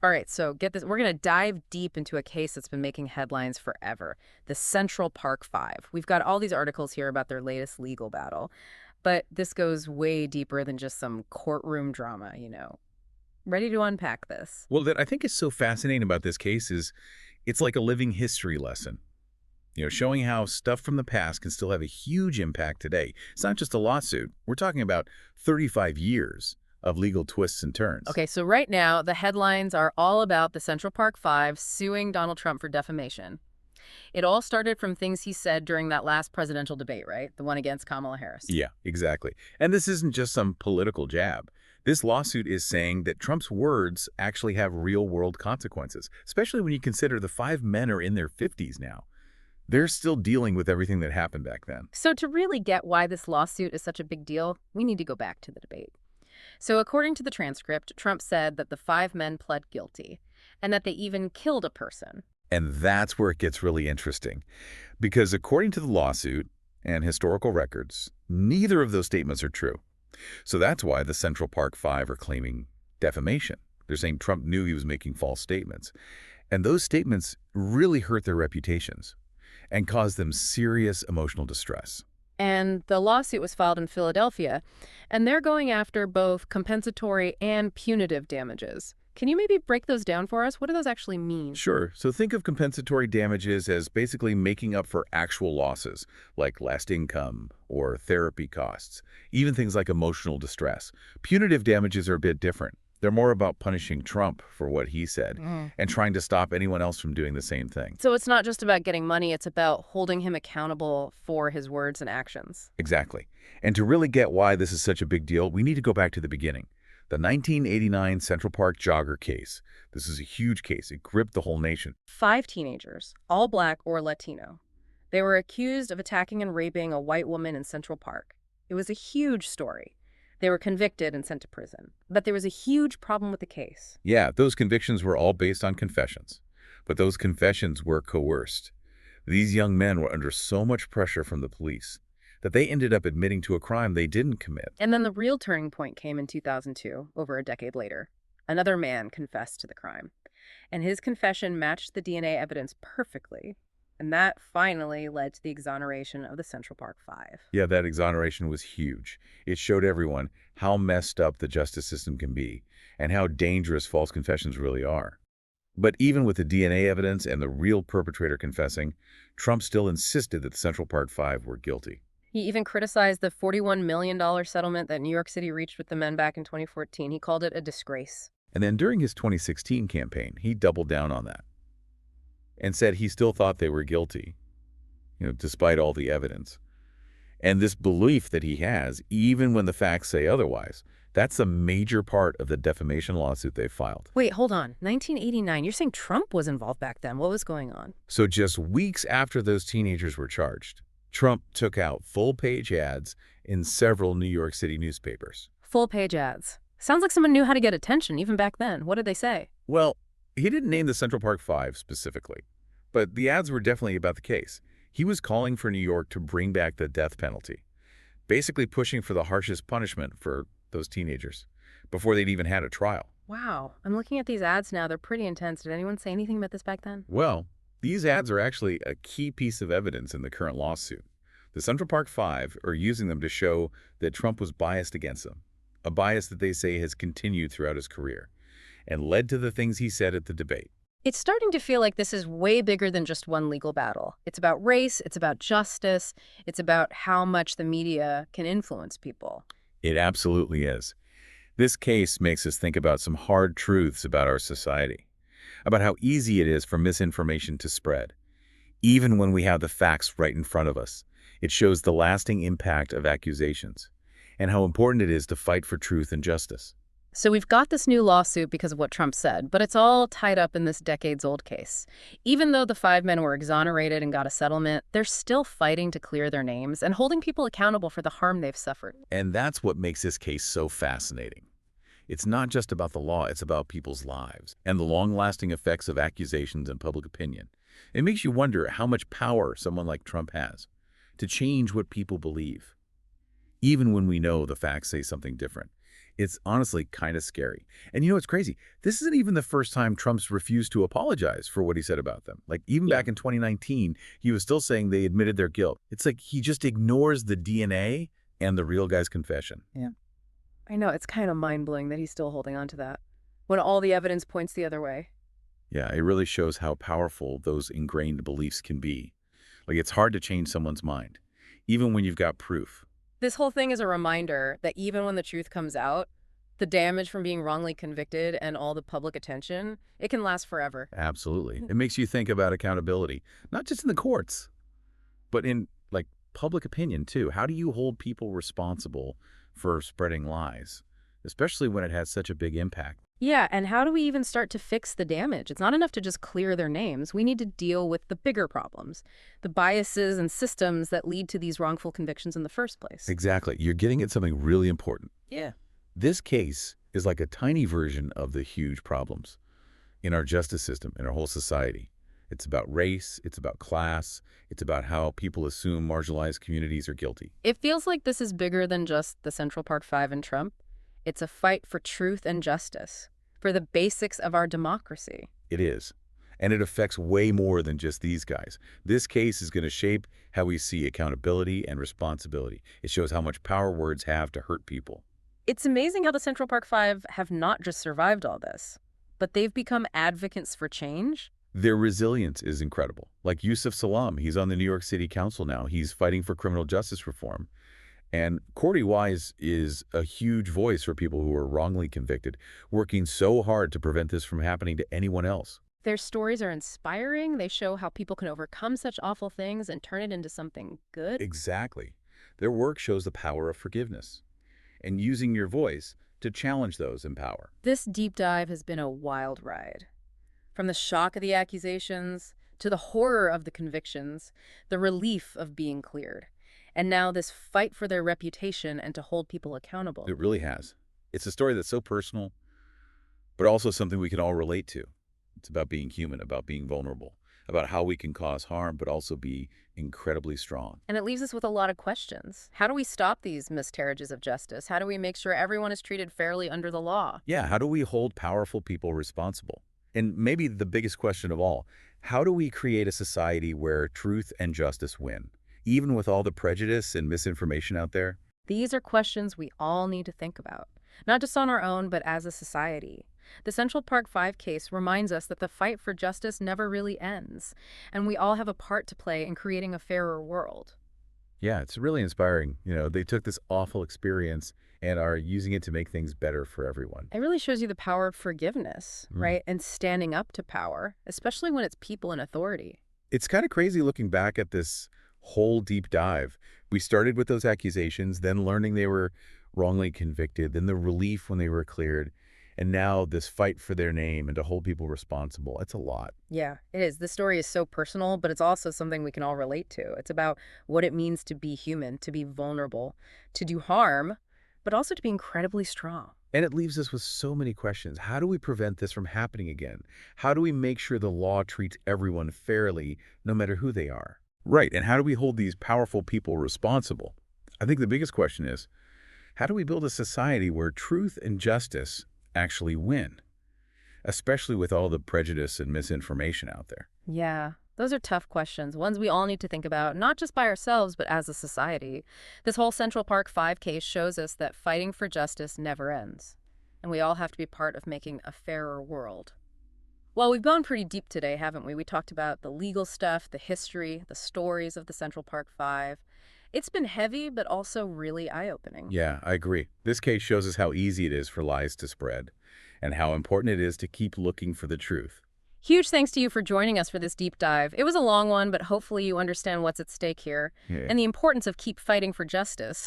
All right, so get this. We're going to dive deep into a case that's been making headlines forever, the Central Park Five. We've got all these articles here about their latest legal battle, but this goes way deeper than just some courtroom drama. Ready to unpack this? Well, that I think is so fascinating about this case is it's like a living history lesson, showing how stuff from the past can still have a huge impact today. It's not just a lawsuit. We're talking about 35 years of legal twists and turns. Okay, so right now, the headlines are all about the Central Park Five suing Donald Trump for defamation. It all started from things he said during that last presidential debate, right? The one against Kamala Harris. Yeah, exactly. And this isn't just some political jab. This lawsuit is saying that Trump's words actually have real-world consequences, especially when you consider the five men are in their 50s now. They're still dealing with everything that happened back then. So to really get why this lawsuit is such a big deal, we need to go back to the debate. So according to the transcript, Trump said that the five men pled guilty and that they even killed a person. And that's where it gets really interesting. Because according to the lawsuit and historical records, neither of those statements are true. So that's why the Central Park Five are claiming defamation. They're saying Trump knew he was making false statements. And those statements really hurt their reputations and caused them serious emotional distress. And the lawsuit was filed in Philadelphia, and they're going after both compensatory and punitive damages. Can you maybe break those down for us? What do those actually mean? Sure. So think of compensatory damages as basically making up for actual losses, like lost income or therapy costs, even things like emotional distress. Punitive damages are a bit different. They're more about punishing Trump for what he said and trying to stop anyone else from doing the same thing. So it's not just about getting money, it's about holding him accountable for his words and actions. Exactly. And to really get why this is such a big deal, we need to go back to the beginning. The 1989 Central Park jogger case. This is a huge case. It gripped the whole nation. 5 teenagers, all Black or Latino. They were accused of attacking and raping a white woman in Central Park. It was a huge story. They were convicted and sent to prison. But there was a huge problem with the case. Yeah, those convictions were all based on confessions. But those confessions were coerced. These young men were under so much pressure from the police that they ended up admitting to a crime they didn't commit. And then the real turning point came in 2002, over a decade later. Another man confessed to the crime. And his confession matched the DNA evidence perfectly. And that finally led to the exoneration of the Central Park Five. Yeah, that exoneration was huge. It showed everyone how messed up the justice system can be and how dangerous false confessions really are. But even with the DNA evidence and the real perpetrator confessing, Trump still insisted that the Central Park Five were guilty. He even criticized the $41 million settlement that New York City reached with the men back in 2014. He called it a disgrace. And then during his 2016 campaign, he doubled down on that and said he still thought they were guilty, despite all the evidence. And this belief that he has, even when the facts say otherwise, that's a major part of the defamation lawsuit they filed. Wait, hold on. 1989. You're saying Trump was involved back then. What was going on? So just weeks after those teenagers were charged, Trump took out full-page ads in several New York City newspapers. Full-page ads. Sounds like someone knew how to get attention, even back then. What did they say? Well, he didn't name the Central Park Five specifically, but the ads were definitely about the case. He was calling for New York to bring back the death penalty, basically pushing for the harshest punishment for those teenagers before they'd even had a trial. Wow. I'm looking at these ads now. They're pretty intense. Did anyone say anything about this back then? Well, these ads are actually a key piece of evidence in the current lawsuit. The Central Park Five are using them to show that Trump was biased against them, a bias that they say has continued throughout his career and led to the things he said at the debate. It's starting to feel like this is way bigger than just one legal battle. It's about race, it's about justice, it's about how much the media can influence people. It absolutely is. This case makes us think about some hard truths about our society, about how easy it is for misinformation to spread. Even when we have the facts right in front of us, it shows the lasting impact of accusations and how important it is to fight for truth and justice. So we've got this new lawsuit because of what Trump said, but it's all tied up in this decades-old case. Even though the five men were exonerated and got a settlement, they're still fighting to clear their names and holding people accountable for the harm they've suffered. And that's what makes this case so fascinating. It's not just about the law, it's about people's lives and the long-lasting effects of accusations and public opinion. It makes you wonder how much power someone like Trump has to change what people believe, even when we know the facts say something different. It's honestly kind of scary. And you know what's crazy? This isn't even the first time Trump's refused to apologize for what he said about them. Like, even Yeah. back in 2019, he was still saying they admitted their guilt. It's like he just ignores the DNA and the real guy's confession. Yeah. I know, it's kind of mind-blowing that he's still holding on to that when all the evidence points the other way. Yeah, it really shows how powerful those ingrained beliefs can be. Like, it's hard to change someone's mind, even when you've got proof. This whole thing is a reminder that even when the truth comes out, the damage from being wrongly convicted and all the public attention, it can last forever. Absolutely. It makes you think about accountability, not just in the courts, but in, like, public opinion, too. How do you hold people responsible for spreading lies, especially when it has such a big impact? Yeah, and how do we even start to fix the damage? It's not enough to just clear their names. We need to deal with the bigger problems, the biases and systems that lead to these wrongful convictions in the first place. Exactly. You're getting at something really important. Yeah. This case is like a tiny version of the huge problems in our justice system, in our whole society. It's about race, it's about class, it's about how people assume marginalized communities are guilty. It feels like this is bigger than just the Central Park Five and Trump. It's a fight for truth and justice, for the basics of our democracy. It is. And it affects way more than just these guys. This case is going to shape how we see accountability and responsibility. It shows how much power words have to hurt people. It's amazing how the Central Park Five have not just survived all this, but they've become advocates for change. Their resilience is incredible. Like Yusuf Salam, he's on the New York City Council now. He's fighting for criminal justice reform. And Cordy Wise is a huge voice for people who are wrongly convicted, working so hard to prevent this from happening to anyone else. Their stories are inspiring. They show how people can overcome such awful things and turn it into something good. Exactly. Their work shows the power of forgiveness and using your voice to challenge those in power. This deep dive has been a wild ride. From the shock of the accusations to the horror of the convictions, the relief of being cleared. And now this fight for their reputation and to hold people accountable. It really has. It's a story that's so personal, but also something we can all relate to. It's about being human, about being vulnerable, about how we can cause harm, but also be incredibly strong. And it leaves us with a lot of questions. How do we stop these miscarriages of justice? How do we make sure everyone is treated fairly under the law? Yeah, how do we hold powerful people responsible? And maybe the biggest question of all, how do we create a society where truth and justice win? Even with all the prejudice and misinformation out there? These are questions we all need to think about, not just on our own, but as a society. The Central Park Five case reminds us that the fight for justice never really ends, and we all have a part to play in creating a fairer world. Yeah, it's really inspiring. You know, they took this awful experience and are using it to make things better for everyone. It really shows you the power of forgiveness, Mm. right? And standing up to power, especially when it's people in authority. It's kind of crazy looking back at this whole deep dive. We started with those accusations, then learning they were wrongly convicted, then the relief when they were cleared, and now this fight for their name and to hold people responsible. It's a lot. Yeah, it is. This story is so personal, but it's also something we can all relate to. It's about what it means to be human, to be vulnerable, to do harm, but also to be incredibly strong. And it leaves us with so many questions. How do we prevent this from happening again? How do we make sure the law treats everyone fairly, no matter who they are? Right, and how do we hold these powerful people responsible? I think the biggest question is, how do we build a society where truth and justice actually win, especially with all the prejudice and misinformation out there? Yeah, those are tough questions, ones we all need to think about, not just by ourselves, but as a society. This whole Central Park Five case shows us that fighting for justice never ends, and we all have to be part of making a fairer world. Well, we've gone pretty deep today, haven't we? We talked about the legal stuff, the history, the stories of the Central Park Five. It's been heavy, but also really eye-opening. Yeah, I agree. This case shows us how easy it is for lies to spread and how important it is to keep looking for the truth. Huge thanks to you for joining us for this deep dive. It was a long one, but hopefully you understand what's at stake here Yeah. and the importance of keep fighting for justice.